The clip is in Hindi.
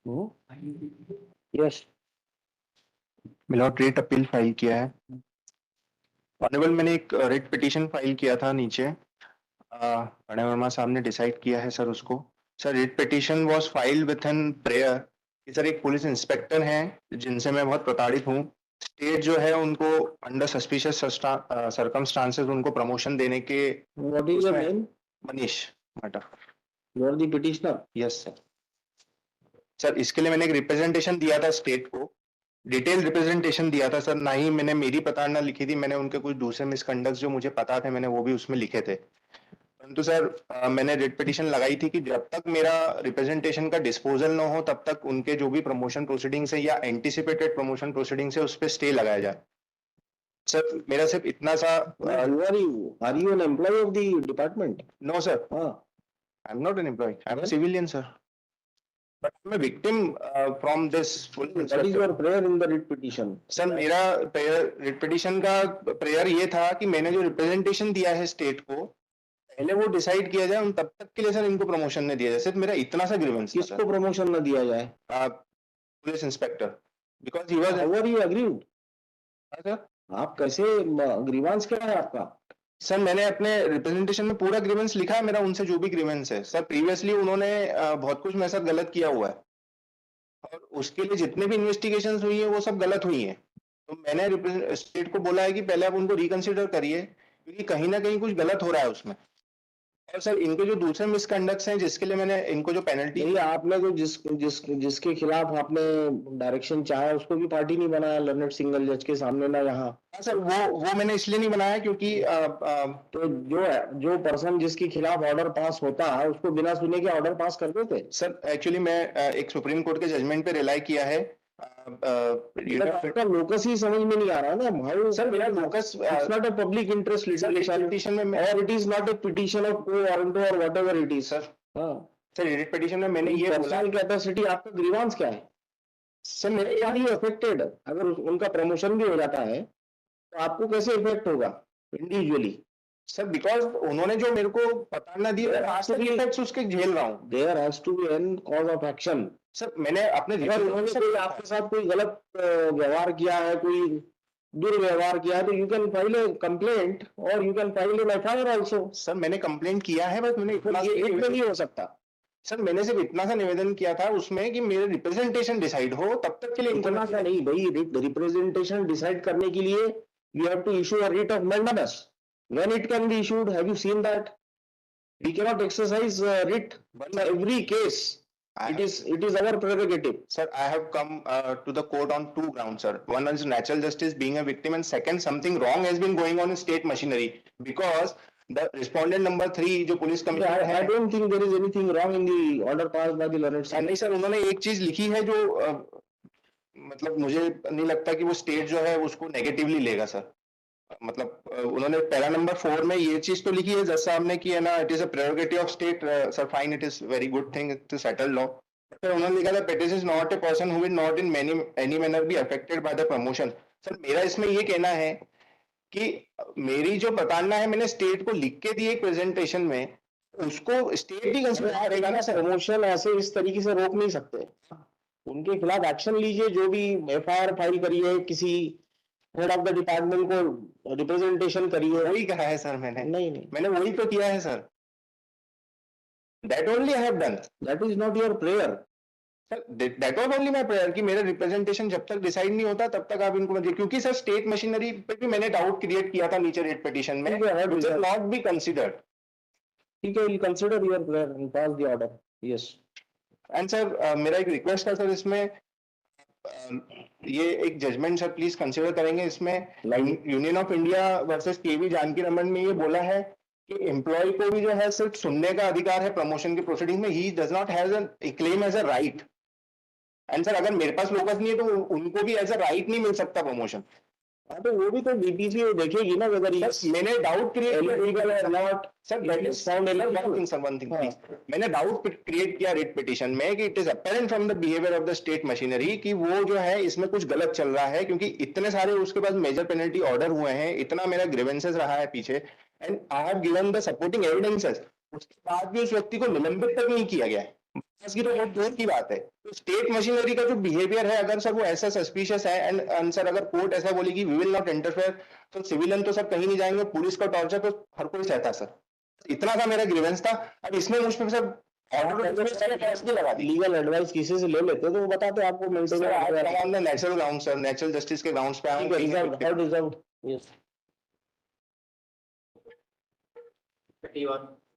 Yes, my lord writ appeal file किया है। ऑनरेबल, मैंने एक रेट पिटीशन फाइल किया था नीचे। प्रणय वर्मा साहब ने डिसाइड किया है सर उसको। Sir, rate petition was filed with an prayer कि सर एक पुलिस इंस्पेक्टर हैं जिनसे मैं बहुत प्रताड़ित हूँ। स्टेट जो है उनको अंडर सस्पिशियस सर्कमस्टांसेस उनको प्रमोशन देने के। What is your name? Manish Matar. You are the petitioner? Yes sir. Sir, इसके लिए मैंने एक रिप्रेजेंटेशन दिया था स्टेट को, डिटेल रिप्रेजेंटेशन दिया था सर। ना ही मैंने मेरी प्रताड़ना लिखी थी, मैंने उनके कुछ दूसरे मिसकंडक्ट जो मुझे पता थे मैंने वो भी उसमें लिखे थे। परंतु सर मैंने रिट पिटीशन लगाई थी कि जब तक मेरा रिप्रेजेंटेशन का डिस्पोजल ना हो तब तक उनके जो भी प्रमोशन प्रोसीडिंग्स है या एंटिसिपेटेड प्रमोशन प्रोसीडिंग्स है उस पर स्टे लगाया जाए। सर, मेरा सिर्फ इतना सा। Are you an employ of the department? No sir, हाँ, I am not an employ, I am a civilian sir, but I am a victim from this. What is your prayer in the writ petition? Sir, मेरा प्रेयर, रिट पिटीशन का प्रेयर ये था कि मैंने जो रिप्रेजेंटेशन दिया है स्टेट को, पहले वो डिसाइड किया जाए, उन तब तक के लिए सर इनको प्रमोशन नहीं दिया जाए। सिर्फ मेरा इतना सा ग्रीवेंस। किसको प्रमोशन न दिया जाए? Police inspector, because he was. How are you aggrieved? Sir, आप कैसे, ग्रीवांस क्या है आपका? सर मैंने अपने रिप्रेजेंटेशन में पूरा ग्रीवेंस लिखा है मेरा, उनसे जो भी ग्रीवेंस है सर। प्रीवियसली उन्होंने बहुत कुछ मेरे साथ गलत किया हुआ है और उसके लिए जितने भी इन्वेस्टिगेशंस हुई है वो सब गलत हुई है। तो मैंने स्टेट को बोला है कि पहले आप उनको रिकंसिडर करिए, क्योंकि कहीं ना कहीं कुछ गलत हो रहा है उसमें। और सर इनके जो दूसरे मिसकंडक्ट्स हैं जिसके लिए मैंने इनको जो पेनल्टी। नहीं, आपने जो जिसके खिलाफ आपने डायरेक्शन चाहा उसको भी पार्टी नहीं बनाया लर्नेड सिंगल जज के सामने ना यहाँ। सर वो मैंने इसलिए नहीं बनाया क्योंकि तो जो पर्सन जिसके खिलाफ ऑर्डर पास होता है उसको बिना सुने के ऑर्डर पास कर देते। सर एक्चुअली मैं एक सुप्रीम कोर्ट के जजमेंट पे रिलाई किया है। आपका लोकस ही समझ में नहीं आ रहा ना भाई। सर मेरा locus it's not a public interest litigation में, और it is not a petition of को वारंट और व्हाटएवर इट इज सर। हाँ सर, रिट पिटीशन में मैंने ये बोला। पर्सनल कैपेसिटी, आपका ग्रीवांस क्या है? सर मेरे यार ये अफेक्टेड, अगर उनका प्रमोशन भी हो जाता है तो आपको कैसे इफेक्ट होगा इंडिविजुअली? सर बिकॉज उन्होंने जो मेरे को प्रताड़ना दी है आज तक इफेक्ट्स उसके झेल रहा हूँ। There has to be an cause of action. Sir मैंने अपने उन्होंने कोई आपके साथ कोई गलत व्यवहार किया है, कोई दुर्व्यवहार किया है, तो you can file a complaint और you can file an FIR also. Sir मैंने कंप्लेंट किया है, बस मैंने ये नहीं हो सकता। सर मैंने सिर्फ इतना सा निवेदन किया था उसमें कि मेरे रिप्रेजेंटेशन डिसाइड हो, तब तक के लिए इतना सा नहीं भाई, रिप्रेजेंटेशन डिसाइड करने के लिए you have to issue a writ of mandamus. When it can be issued, have you seen that? We cannot exercise writ in every case. It is our prerogative. Sir, I have come to the court on two grounds, sir. One is natural justice, being a victim, and second, something wrong has been going on in state machinery because the respondent number 3 जो पुलिस कमिश्नर है। I don't think there is anything wrong in the order passed by the learned. नहीं सर, उन्होंने एक चीज लिखी है जो मतलब मुझे नहीं लगता कि वो स्टेट जो है उसको नेगेटिवली लेगा सर। मतलब उन्होंने पैरा नंबर 4 में ये चीज तो लिखी है जज साहब ने कि है ना, it is a prerogative of state sir, fine, it is very good thing to settle law. फिर उन्होंने लिखा था petition is not a person who will not in any manner be affected by the promotion. Sir मेरा इसमें ये कहना है कि मेरी जो प्रताड़ना है मैंने स्टेट को लिख के दी एक प्रेजेंटेशन में, उसको स्टेट भी कंसिडर करेगा ना सर। प्रमोशन ऐसे इस तरीके से रोक नहीं सकते, उनके खिलाफ एक्शन लीजिए। जो भी एफआईआर फाइल करिए, किसी हेड ऑफ द डिपार्टमेंट को रिप्रेजेंटेशन करिए। वही कहा है सर मैंने। नहीं, मैंने वही तो किया है sir. That only I have done. That is not your prayer. Sir, that was only my prayer कि मेरा रिप्रेजेंटेशन जब तक डिसाइड नहीं होता तब तक आप इनको मत, क्योंकि सर स्टेट मशीनरी पे भी मैंने डाउट क्रिएट किया था नीचे रेट पिटीशन में, which will not be considered. ठीक है, we'll consider your prayer and pass the order. Yes. And sir मेरा एक रिक्वेस्ट है सर, इसमें ये एक जजमेंट सर प्लीज कंसिडर करेंगे। इसमें यूनियन ऑफ इंडिया वर्सेस केवी जानकी रमन में ये बोला है कि एम्प्लॉय को भी जो है सिर्फ सुनने का अधिकार है प्रमोशन के प्रोसीडिंग में, he does not have a claim as a right. And sir अगर मेरे पास लोकस नहीं है तो उनको भी एज अ राइट नहीं मिल सकता प्रमोशन। हाँ तो वो भी तो डीपीसी देखेगी ना वेदर मैंने डाउट क्रिएट किया। मैंने डाउट क्रिएट किया रेट पिटीशन में कि it is apparent from the behaviour of the state machinery कि वो जो है इसमें कुछ गलत चल रहा है, क्योंकि इतने सारे उसके पास मेजर पेनल्टी ऑर्डर हुए हैं, इतना मेरा ग्रीवेंसेस रहा है पीछे, and I have given the supporting evidences. उसके बाद भी उस व्यक्ति को निलंबित तक नहीं किया गया है। की तो बहुत दूर की बात है। तो स्टेट मशीनरी का जो बिहेवियर है, अगर सर वो ऐसा सस्पिशियस है एंड सर अगर कोर्ट ऐसा बोलेगी वी विल नॉट इंटरफेयर, तो सिविलियन तो सर कहीं नहीं जाएंगे, पुलिस का टॉर्चर तो हर कोई सहता सर। इतना सा मेरा ग्रीवेंस था। अब इसमें मुझ पे सर लीगल एडवाइस किसी से ले लेते तो वो बताते आपको maintain natural ground sir, natural justice के ग्राउंड्स पे डिजर्व, Thirty-one.